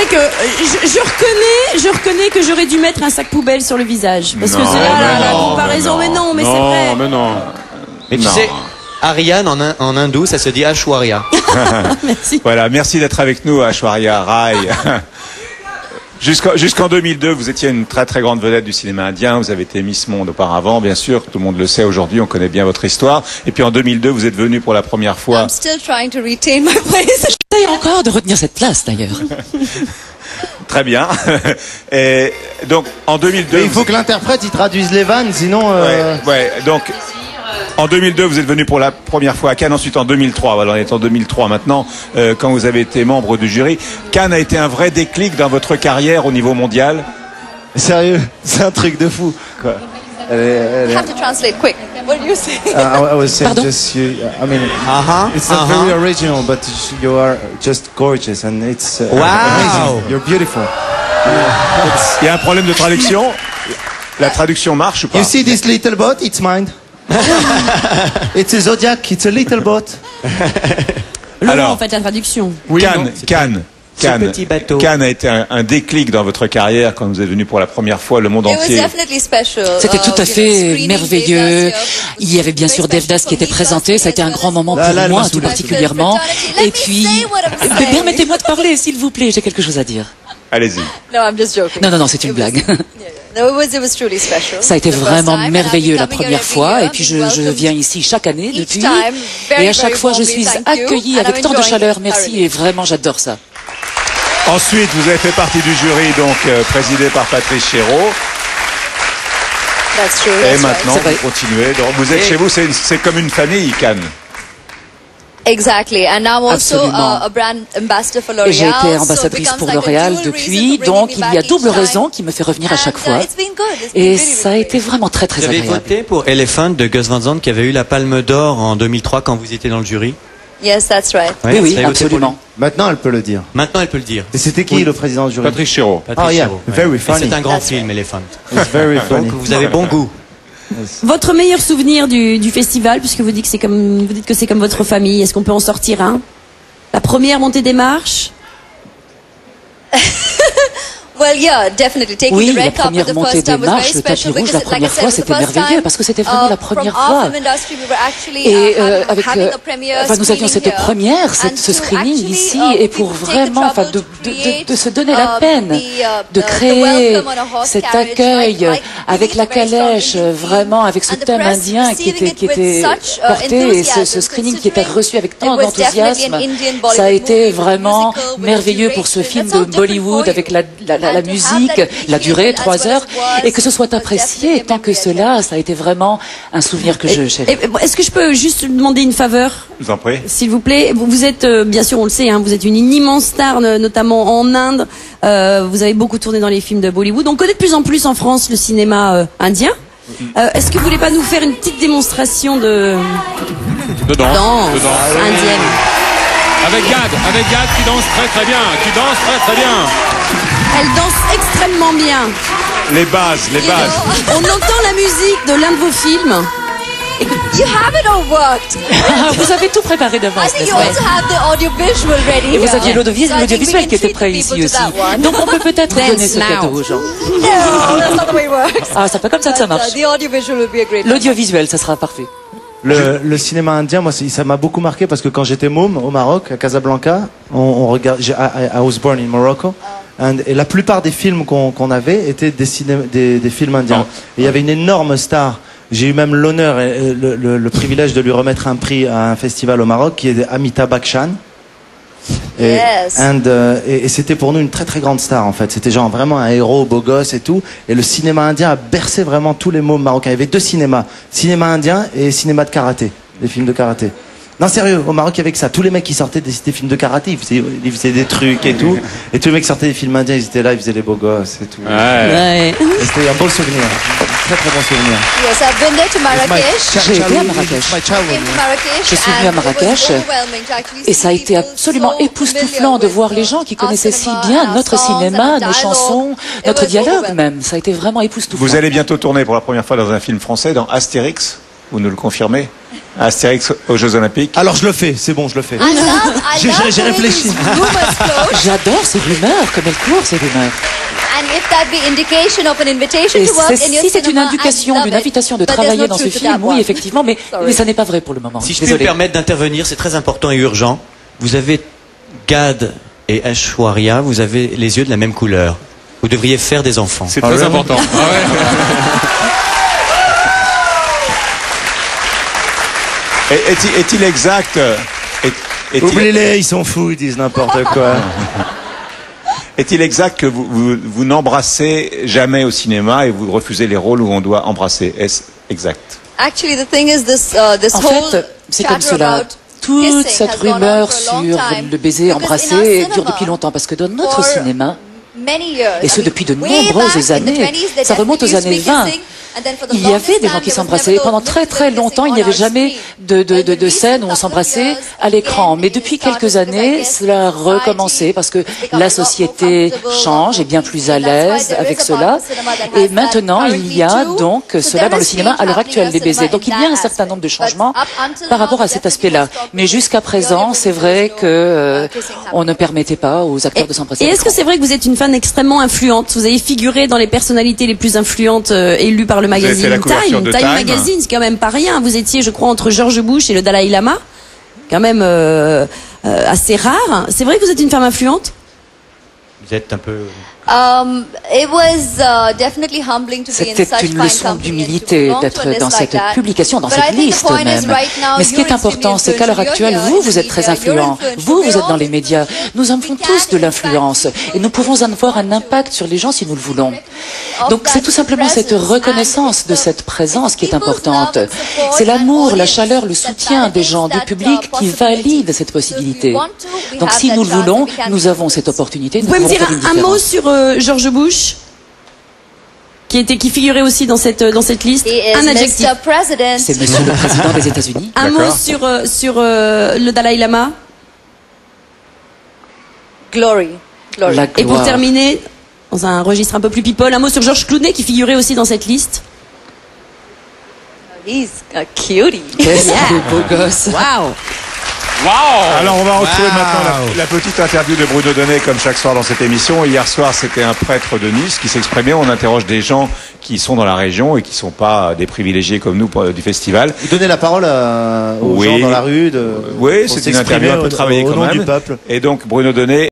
que je reconnais que j'aurais dû mettre un sac poubelle sur le visage. Parce que c'est la comparaison. Mais non, c'est vrai. Mais tu sais, Ariane en hindou, ça se dit Ashwarya. Merci. Voilà, merci d'être avec nous, Aishwarya Rai. Jusqu'en 2002, vous étiez une très très grande vedette du cinéma indien. Vous avez été Miss Monde auparavant, bien sûr. Tout le monde le sait aujourd'hui. On connaît bien votre histoire. Et puis en 2002, vous êtes venue pour la première fois. I'm still trying to retain my place. J'essaye encore de retenir cette place, d'ailleurs. Très bien. Et donc en 2002, mais il faut que l'interprète il traduise les vannes, sinon. Ouais. Donc. En 2002, vous êtes venu pour la première fois à Cannes, ensuite en 2003, voilà, on est en 2003 maintenant, quand vous avez été membre du jury. Cannes a été un vrai déclic dans votre carrière au niveau mondial. Sérieux, c'est un truc de fou. Quoi. I have to translate quick. What do you say? I was saying just you. I mean, it's not very original, but you are just gorgeous and it's amazing. You're beautiful. Il y a un problème de traduction. La traduction marche ou pas? You see this little boat? It's mine. It's a Zodiac. It's a little boat. Laurent, en fait, la traduction. Oui, Cannes a été un déclic dans votre carrière quand vous êtes venu pour la première fois, le monde entier. C'était tout à fait merveilleux. Il y avait bien sûr Devdas qui était présenté. Ça a été un grand moment pour moi, tout particulièrement. Et puis, permettez-moi de parler, s'il vous plaît. J'ai quelque chose à dire. Allez-y. Non, c'est une blague. Ça a été vraiment merveilleux la première fois, et puis je viens ici chaque année depuis, et à chaque fois je suis accueillie avec tant de chaleur. Merci, et vraiment j'adore ça. Ensuite, vous avez fait partie du jury, donc présidé par Patrice Chéreau. Et maintenant, vous continuez. Donc, vous êtes chez vous, c'est comme une famille, Cannes. Exactly, and now I'm also a brand ambassador for L'Oréal. Et j'ai été ambassadrice pour L'Oréal depuis, donc il y a double raison qui me fait revenir à chaque fois. Et ça a été vraiment très très agréable. Vous avez voté pour Elephant de Gus Van Sant qui avait eu la Palme d'Or en 2003 quand vous étiez dans le jury? Yes, that's right. Oui, absolument. Maintenant, elle peut le dire. Et c'était qui le président du jury? Patrice Chéreau. Very funny. C'est un grand film, Elephant. It's very funny. Donc vous avez bon goût. Votre meilleur souvenir du festival, puisque vous dites que c'est comme votre famille, est-ce qu'on peut en sortir un? La première montée des marches? Oui, la première montée des marches, le tapis rouge, la première fois, c'était merveilleux parce que c'était vraiment la première fois. Et nous avions cette première, ce screening ici, et pour vraiment, de se donner la peine de créer cet accueil avec la calèche, vraiment avec ce thème indien qui était porté, et ce screening qui était reçu avec tant d'enthousiasme, ça a été vraiment merveilleux pour ce film de Bollywood avec la musique, la durée, 3 heures, et que ce soit apprécié tant que cela, ça a été vraiment un souvenir que je chéris. Est-ce que je peux juste demander une faveur? Je vous en prie. S'il vous plaît, vous êtes, bien sûr on le sait, vous êtes une immense star, notamment en Inde, vous avez beaucoup tourné dans les films de Bollywood, on connaît de plus en plus en France le cinéma indien. Est-ce que vous voulez pas nous faire une petite démonstration de danse indienne? Avec Gad qui danse très bien, Elle danse extrêmement bien. Les bases. On entend la musique de l'un de vos films. You have it all worked. Vous avez tout préparé d'avance, I think you also have the audiovisual ready. Et vous aviez l'audiovisuel qui était prêt ici aussi. Donc on peut peut-être donner ce cadeau aux gens. No, that's not the way it works. Ah, c'est pas comme ça que ça marche. The audiovisual will be a great. L'audiovisuel, ça sera parfait. Le cinéma indien, moi, ça m'a beaucoup marqué parce que quand j'étais môme au Maroc, à Casablanca, on regarde. I was born in Morocco. Et la plupart des films qu'on avait étaient des films indiens. Et il y avait une énorme star. J'ai eu même l'honneur et le privilège de lui remettre un prix à un festival au Maroc qui est Amitabh Bachchan. Et c'était pour nous une très très grande star en fait. C'était genre vraiment un héros beau gosse et tout. Et le cinéma indien a bercé vraiment tous les mômes marocains. Il y avait 2 cinémas, cinéma indien et cinéma de karaté, des films de karaté. Non sérieux, au Maroc il y avait que ça. Tous les mecs qui sortaient des films de karaté, ils faisaient des trucs et tout. Et tous les mecs qui sortaient des films indiens, ils étaient là, ils faisaient les beaux gosses et tout. Ouais. C'était un beau souvenir, très très bon souvenir. Yes, I've been there to Marrakech. J'ai été à Marrakech. Je suis venue à Marrakech et ça a été absolument époustouflant de voir les gens qui connaissaient si bien notre cinéma, nos chansons, notre dialogue même. Ça a été vraiment époustouflant. Vous allez bientôt tourner pour la première fois dans un film français, dans Astérix. Vous nous le confirmez? Astérix aux Jeux Olympiques. Alors je le fais, c'est bon, je le fais. J'ai réfléchi. J'adore ces rumeurs, comme elles courent, ces rumeurs. Et si c'est une indication d'une invitation de travailler dans ce film, oui, effectivement, mais ça n'est pas vrai pour le moment. Si je peux me permettre d'intervenir, c'est très important et urgent. Vous avez Gad et Aishwarya, vous avez les yeux de la même couleur. Vous devriez faire des enfants. C'est très important. Est-il exact Oubliez-les, ils sont fous, ils disent n'importe quoi. Est-il exact que vous n'embrassez jamais au cinéma et vous refusez les rôles où on doit embrasser? Est-ce exact? En fait, c'est comme cela. Toute cette rumeur sur le baiser embrassé dure depuis longtemps parce que dans notre cinéma, et ce depuis de nombreuses années, ça remonte aux années 20. Il y avait des gens qui s'embrassaient. Et pendant très très longtemps, il n'y avait jamais de scène où on s'embrassait à l'écran. Mais depuis quelques années, cela a recommencé parce que la société change, est bien plus à l'aise avec cela. Et maintenant, il y a donc cela dans le cinéma à l'heure actuelle, les baisers. Donc il y a un certain nombre de changements par rapport à cet aspect-là. Mais jusqu'à présent, c'est vrai que on ne permettait pas aux acteurs de s'embrasser. Et est-ce que c'est vrai que vous êtes une fan extrêmement influente? Vous avez figuré dans les personnalités les plus influentes élues par le magazine Time. Time Magazine, c'est quand même pas rien. Vous étiez, je crois, entre George Bush et le Dalai Lama. Quand même assez rare. C'est vrai que vous êtes une femme influente? Vous êtes un peu... C'était une leçon d'humilité d'être dans cette publication, dans cette liste même. Mais ce qui est important, c'est qu'à l'heure actuelle, vous êtes très influent. Vous êtes dans les médias. Nous avons tous de l'influence. Et nous pouvons avoir un impact sur les gens si nous le voulons. Donc c'est tout simplement cette reconnaissance de cette présence qui est importante. C'est l'amour, la chaleur, le soutien des gens, du public qui valide cette possibilité. Donc si nous le voulons, nous avons cette opportunité. Vous pouvez me dire un mot sur George Bush, qui figurait aussi dans cette liste? Un adjectif. C'est Monsieur le Président des États-Unis. Un mot sur le Dalai Lama. Glory. La gloire. Et pour terminer, dans un registre un peu plus people, un mot sur George Clooney qui figurait aussi dans cette liste. He's a cutie. Qu'est-ce de beau gosse. Waouh. Wow. Alors on va retrouver maintenant la petite interview de Bruno Donnet comme chaque soir dans cette émission. Hier soir c'était un prêtre de Nice qui s'exprimait. On interroge des gens qui sont dans la région et qui ne sont pas des privilégiés comme nous du festival. Vous donnez la parole aux gens dans la rue. Oui, c'est une interview un peu travaillée quand même. Du peuple. Et donc Bruno Donnet